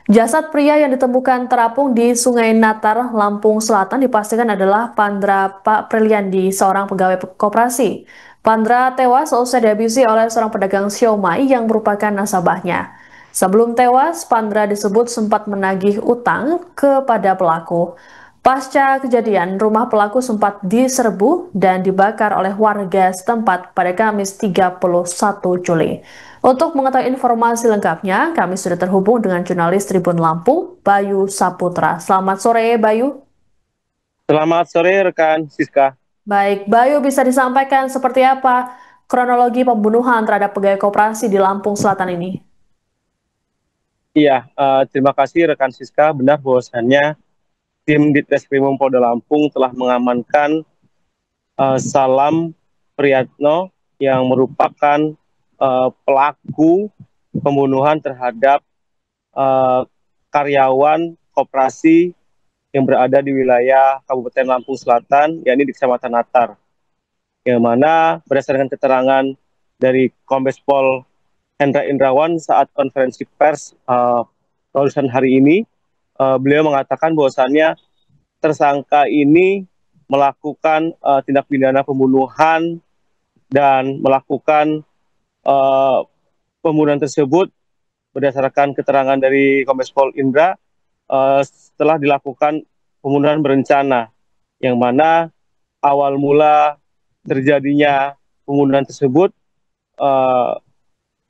Jasad pria yang ditemukan terapung di Sungai Natar, Lampung Selatan dipastikan adalah Pandra Pak Priliandi, seorang pegawai koperasi. Pandra tewas seusai dihabisi oleh seorang pedagang siomay yang merupakan nasabahnya. Sebelum tewas, Pandra disebut sempat menagih utang kepada pelaku. Pasca kejadian, rumah pelaku sempat diserbu dan dibakar oleh warga setempat pada Kamis 31 Juli. Untuk mengetahui informasi lengkapnya, kami sudah terhubung dengan jurnalis Tribun Lampung, Bayu Saputra. Selamat sore, Bayu. Selamat sore rekan Siska. Baik, Bayu bisa disampaikan seperti apa kronologi pembunuhan terhadap pegawai koperasi di Lampung Selatan ini? Iya, terima kasih rekan Siska. Benar bahwasannya tim Ditreskrimum Polda Lampung telah mengamankan Salam Priyatno yang merupakan pelaku pembunuhan terhadap eh, karyawan koperasi yang berada di wilayah Kabupaten Lampung Selatan, yakni di Kecamatan Natar. Yang mana berdasarkan keterangan dari Kombes Pol Hendra Indrawan saat konferensi pers barusan hari ini, beliau mengatakan bahwasannya tersangka ini melakukan tindak pidana pembunuhan dan melakukan uh, pembunuhan tersebut berdasarkan keterangan dari Kombes Pol Indra setelah dilakukan pembunuhan berencana, yang mana awal mula terjadinya pembunuhan tersebut, uh,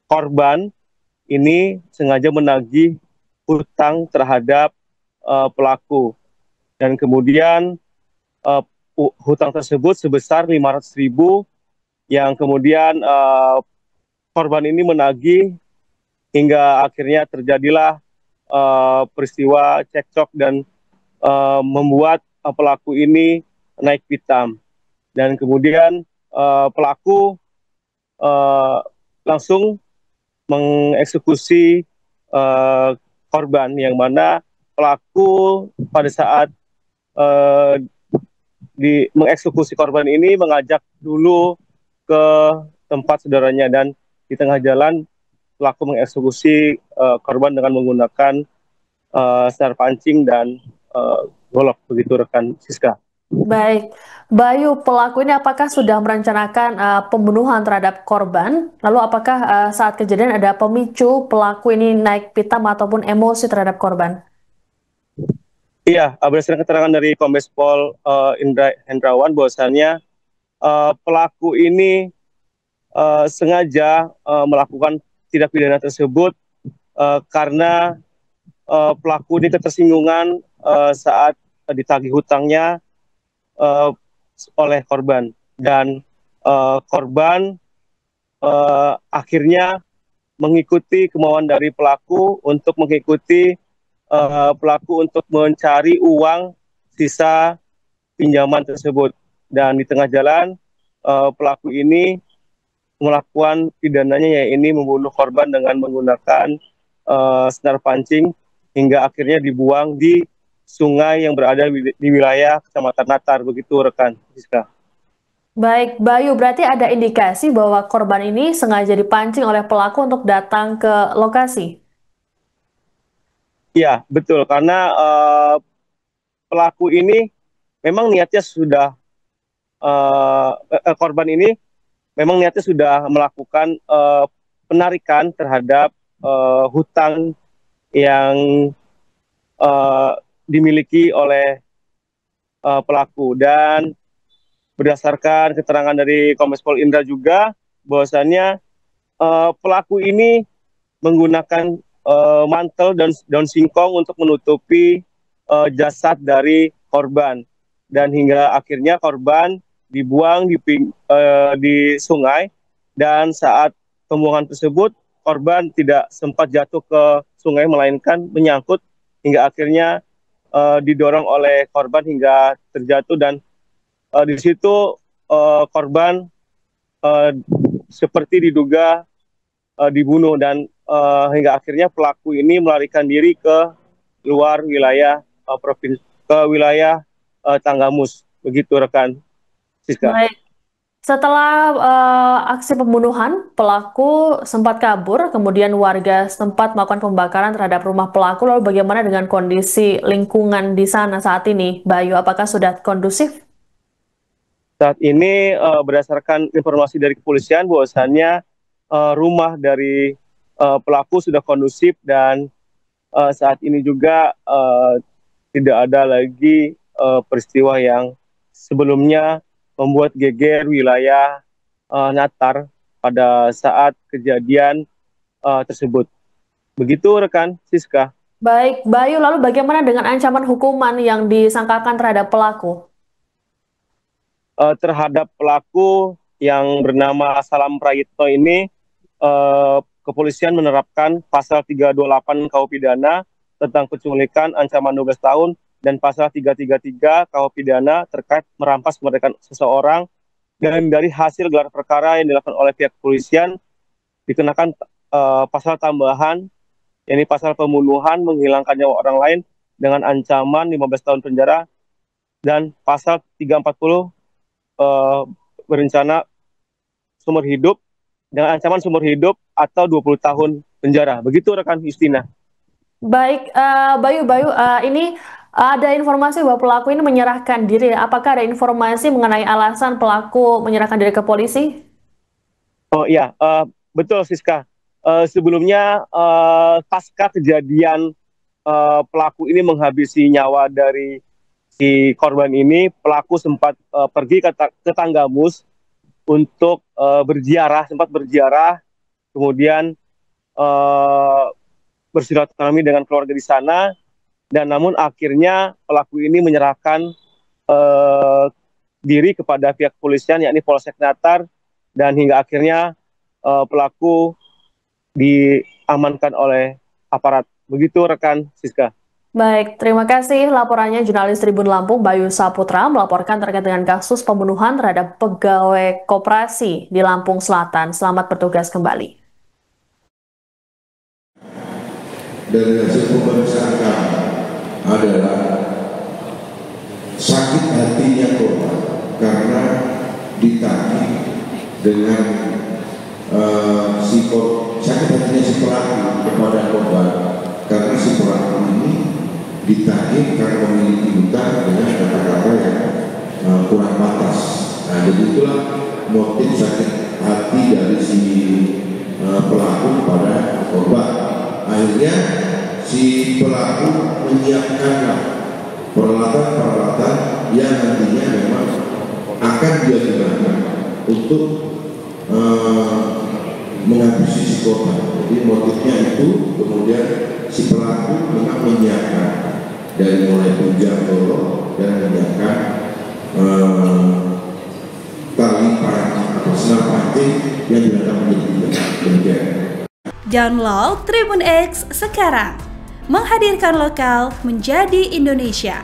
korban ini sengaja menagih hutang terhadap pelaku, dan kemudian uh, hutang tersebut sebesar 500.000 yang kemudian korban ini menagih hingga akhirnya terjadilah peristiwa cekcok dan membuat pelaku ini naik pitam, dan kemudian pelaku uh, langsung mengeksekusi uh, korban, yang mana pelaku pada saat uh, mengeksekusi korban ini mengajak dulu ke tempat saudaranya, dan di tengah jalan pelaku mengeksekusi korban dengan menggunakan senar pancing dan golok, begitu rekan Siska. Baik, Bayu, pelaku ini apakah sudah merencanakan pembunuhan terhadap korban? Lalu apakah saat kejadian ada pemicu pelaku ini naik pitam ataupun emosi terhadap korban? Iya, berdasarkan keterangan dari Kombes Pol Indra Hendrawan bahwasannya pelaku ini sengaja melakukan tindak pidana tersebut karena pelaku ini ketersinggungan saat ditagih hutangnya uh, oleh korban, dan korban akhirnya mengikuti kemauan dari pelaku untuk mengikuti pelaku untuk mencari uang sisa pinjaman tersebut, dan di tengah jalan pelaku ini melakukan pidananya, yaitu membunuh korban dengan menggunakan senar pancing hingga akhirnya dibuang di sungai yang berada di wilayah Kecamatan Natar, begitu rekan Siska. Baik, Bayu, berarti ada indikasi bahwa korban ini sengaja dipancing oleh pelaku untuk datang ke lokasi. Iya, betul, karena pelaku ini memang niatnya sudah korban ini memang niatnya sudah melakukan penarikan terhadap hutang yang uh, dimiliki oleh pelaku, dan berdasarkan keterangan dari Kombes Pol Indra juga bahwasannya pelaku ini menggunakan mantel dan daun singkong untuk menutupi jasad dari korban, dan hingga akhirnya korban dibuang di sungai, dan saat pembuangan tersebut korban tidak sempat jatuh ke sungai melainkan menyangkut hingga akhirnya didorong oleh korban hingga terjatuh, dan di situ korban uh, seperti diduga dibunuh, dan hingga akhirnya pelaku ini melarikan diri ke luar wilayah provinsi, ke wilayah Tanggamus, begitu rekan Siska. Baik. Setelah aksi pembunuhan, pelaku sempat kabur, kemudian warga setempat melakukan pembakaran terhadap rumah pelaku. Lalu bagaimana dengan kondisi lingkungan di sana saat ini, Bayu? Apakah sudah kondusif? Saat ini berdasarkan informasi dari kepolisian bahwasannya rumah dari pelaku sudah kondusif dan saat ini juga tidak ada lagi peristiwa yang sebelumnya membuat geger wilayah Natar pada saat kejadian tersebut. Begitu rekan Siska. Baik, Bayu, lalu bagaimana dengan ancaman hukuman yang disangkakan terhadap pelaku? Terhadap pelaku yang bernama Salam Prayitno ini, kepolisian menerapkan pasal 328 KUH pidana tentang penculikan ancaman 12 tahun dan pasal 333 KUH pidana terkait merampas kemerdekaan seseorang, dan dari hasil gelar perkara yang dilakukan oleh pihak kepolisian dikenakan pasal tambahan, yakni pasal pembunuhan menghilangkan nyawa orang lain dengan ancaman 15 tahun penjara, dan pasal 340 berencana seumur hidup dengan ancaman seumur hidup atau 20 tahun penjara. Begitu rekan Justina. Baik, Bayu, ini ada informasi bahwa pelaku ini menyerahkan diri. Apakah ada informasi mengenai alasan pelaku menyerahkan diri ke polisi? Oh iya, betul Siska. Sebelumnya pasca kejadian pelaku ini menghabisi nyawa dari si korban ini, pelaku sempat pergi ke Tanggamus untuk sempat berziarah, kemudian bersilaturahmi dengan keluarga di sana, dan namun akhirnya pelaku ini menyerahkan diri kepada pihak kepolisian, yakni Polsek Natar, dan hingga akhirnya pelaku diamankan oleh aparat. Begitu rekan Siska. Baik, terima kasih laporannya jurnalis Tribun Lampung Bayu Saputra melaporkan terkait dengan kasus pembunuhan terhadap pegawai koperasi di Lampung Selatan. Selamat bertugas kembali. Dari hasil pemeriksaan kami adalah sakit hatinya korban karena ditagih dengan sakit hatinya si pelaku kepada korban karena si pelaku ini ditagih karena memiliki hutang dengan kata-kata yang kurang pantas. Nah, jadi itulah motif sakit hati dari si pelaku kepada korban. Akhirnya si pelaku menyiapkan peralatan-peralatan yang nantinya memang akan dia gunakan untuk menghabisi si korban. Jadi motifnya itu, kemudian si pelaku memang menyiapkan dari mulai punjang dorong dan menyiapkan tali pancing atau senar pancing yang digunakan menjadi punjang. Download Tribun X sekarang, menghadirkan lokal menjadi Indonesia.